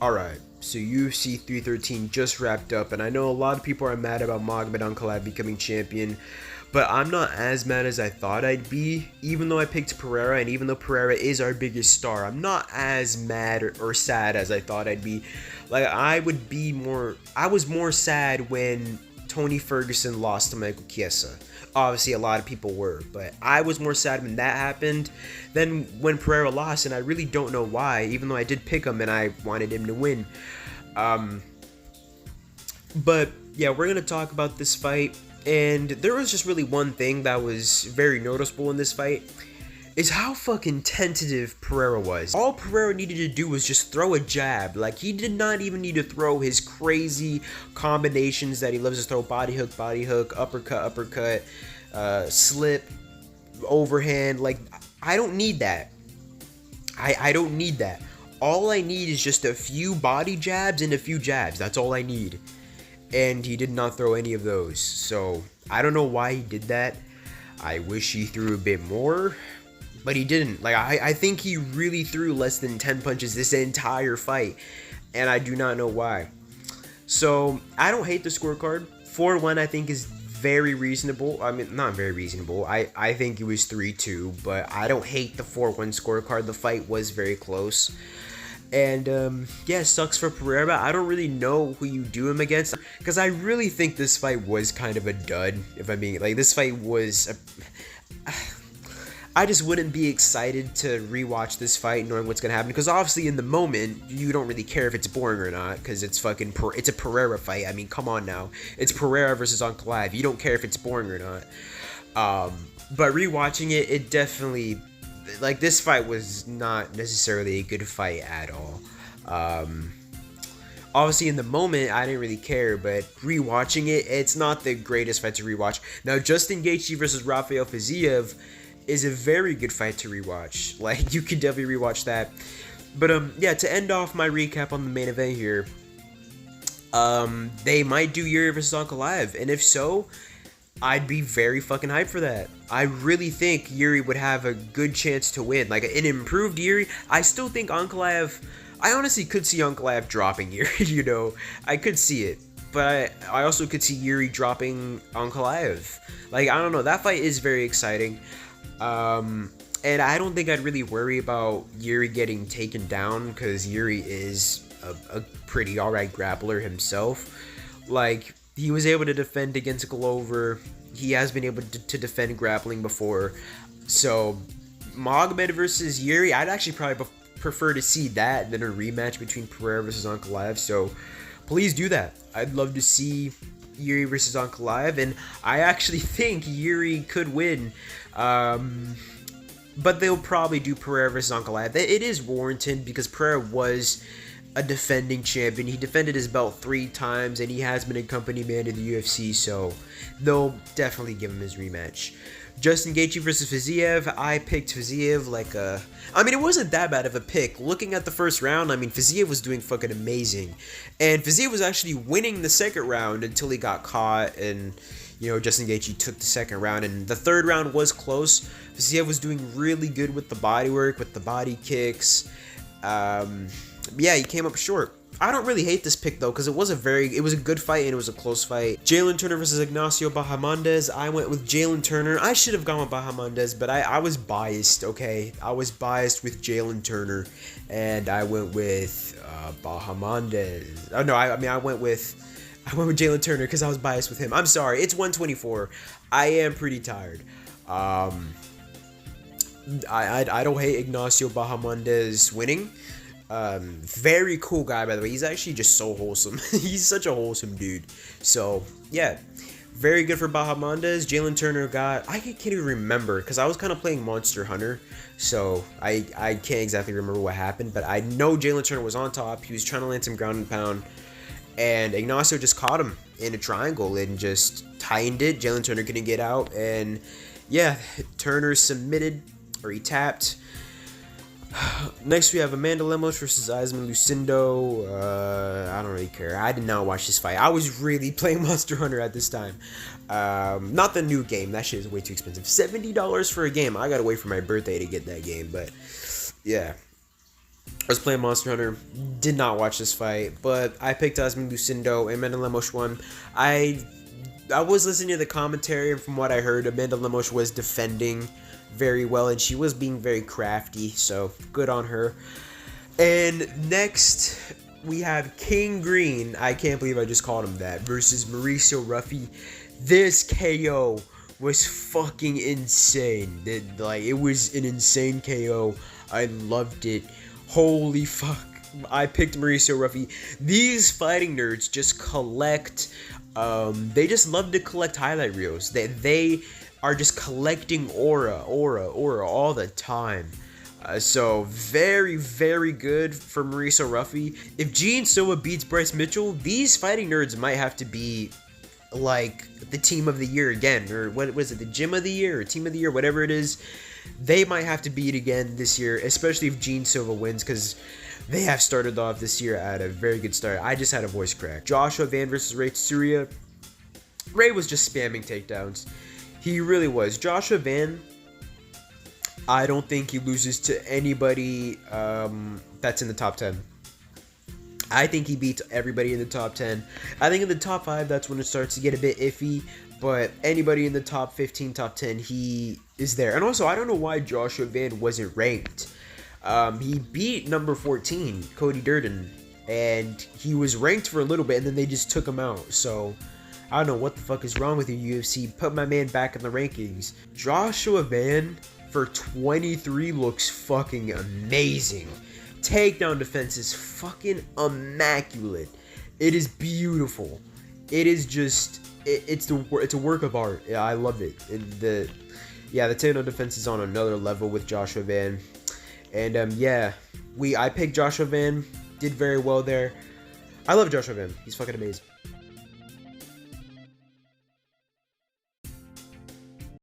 Alright, so UFC 313 just wrapped up, and I know a lot of people are mad about Magomed Ankalaev becoming champion, but I'm not as mad as I thought I'd be. Even though I picked Pereira, and even though Pereira is our biggest star, I'm not as mad or sad as I thought I'd be. Like, I was more sad when Tony Ferguson lost to Michael Chiesa. Obviously, a lot of people were, but I was more sad when that happened than when Pereira lost, and I really don't know why, even though I did pick him and I wanted him to win. But yeah, we're going to talk about this fight, and there was just really one thing that was very noticeable in this fight, is how fucking tentative Pereira was. All Pereira needed to do was just throw a jab. Like, he did not even need to throw his crazy combinations that he loves to throw: body hook, uppercut, slip, overhand. Like, I don't need that. I don't need that. All I need is just a few body jabs and a few jabs. That's all I need. And he did not throw any of those. So, I don't know why he did that. I wish he threw a bit more, but he didn't. Like, I think he really threw less than 10 punches this entire fight, and I do not know why. So, I don't hate the scorecard. 4-1, I think, is very reasonable. I mean, not very reasonable. I think it was 3-2, but I don't hate the 4-1 scorecard. The fight was very close. And, yeah, it sucks for Pereira. I don't really know who you do him against, because I really think this fight was kind of a dud, if I'm being, like, this fight was I just wouldn't be excited to rewatch this fight knowing what's gonna happen, because obviously in the moment you don't really care if it's boring or not, because it's it's a Pereira fight. I mean, come on now, it's Pereira versus Ankalaev. You don't care if it's boring or not. But rewatching it, it definitely, like, this fight was not necessarily a good fight at all. Obviously in the moment I didn't really care, but rewatching it, it's not the greatest fight to rewatch. Now, Justin Gaethje versus Rafael Fiziev is a very good fight to rewatch. Like, you can definitely rewatch that. But yeah, to end off my recap on the main event here, they might do Yuri versus Ankalaev, and if so, I'd be very fucking hyped for that. I really think Yuri would have a good chance to win. Like, an improved Yuri. I still think Ankalaev, I honestly could see Ankalaev dropping Yuri, you know. I could see it. But I also could see Yuri dropping Ankalaev. Like, I don't know. That fight is very exciting. And I don't think I'd really worry about Yuri getting taken down, because Yuri is a pretty alright grappler himself. Like, he was able to defend against Glover. He has been able to defend grappling before. So, Magomed versus Yuri, I'd actually probably prefer to see that than a rematch between Pereira versus Ankalaev. So, please do that. I'd love to see Yuri versus Ankalaev, and I actually think Yuri could win. But they'll probably do Pereira versus Ankalaev. It is warranted, because Pereira was a defending champion. He defended his belt 3 times, and he has been a company man in the UFC, so they'll definitely give him his rematch. Justin Gaethje versus Fiziev, I picked Fiziev like a... I mean, it wasn't that bad of a pick. Looking at the first round, I mean, Fiziev was doing fucking amazing. And Fiziev was actually winning the second round until he got caught, and, you know, Justin Gaethje took the second round, and the third round was close. Fiziev was doing really good with the body work, with the body kicks. Yeah, he came up short. I don't really hate this pick, though, because it was a good fight, and it was a close fight. Jalen Turner versus Ignacio Bahamondes. I went with Jalen Turner. I should have gone with Bahamondes, but I was biased, okay? I was biased with Jalen Turner, and I went with Bahamondes. Oh, no, I went with Jalen Turner because I was biased with him. I'm sorry. It's 124. I am pretty tired. I don't hate Ignacio Bahamondes winning. Very cool guy, by the way. He's actually just so wholesome. He's such a wholesome dude. So, yeah. Very good for Bahamondes. Jalen Turner got... I can't even remember, because I was kind of playing Monster Hunter. So, I can't exactly remember what happened. But I know Jalen Turner was on top. He was trying to land some ground and pound. And Ignacio just caught him in a triangle and just tightened it. Jalen Turner couldn't get out. And, yeah, Turner submitted, or he tapped. Next, we have Amanda Lemos versus Eisman Lucindo. I don't really care. I did not watch this fight. I was really playing Monster Hunter at this time. Not the new game. That shit is way too expensive. $70 for a game. I gotta wait for my birthday to get that game. But, yeah. I was playing Monster Hunter, did not watch this fight, but I picked Asmund Lucindo. Amanda Lemos won. I was listening to the commentary, and from what I heard, Amanda Lemos was defending very well, and she was being very crafty, so good on her. And next, we have King Green, I can't believe I just called him that, versus Mauricio Ruffy. This KO was fucking insane. It was an insane KO. I loved it. Holy fuck. I picked Mauricio Ruffy. These fighting nerds just collect, they just love to collect highlight reels. They are just collecting aura all the time. So very, very good for Mauricio Ruffy. If Gene Silva beats Bryce Mitchell, these fighting nerds might have to be like the team of the year again, or what was it, the gym of the year or team of the year, whatever it is. They might have to beat again this year, especially if Gene Silva wins, because they have started off this year at a very good start. I just had a voice crack. Joshua Van versus Ray Tsuruya. Ray was just spamming takedowns. He really was. Joshua Van, I don't think he loses to anybody that's in the top 10. I think he beats everybody in the top 10. I think in the top 5, that's when it starts to get a bit iffy. But anybody in the top 15, top 10, he is there. And also, I don't know why Joshua Van wasn't ranked. He beat number 14, Cody Durden. And he was ranked for a little bit, and then they just took him out. So, I don't know what the fuck is wrong with you, UFC. Put my man back in the rankings. Joshua Van for 23 looks fucking amazing. Takedown defense is fucking immaculate. It is beautiful. It is just, it's a work of art. Yeah, I love it. The takedown defense is on another level with Joshua Van. And I picked Joshua Van. Did very well there. I love Joshua Van. He's fucking amazing.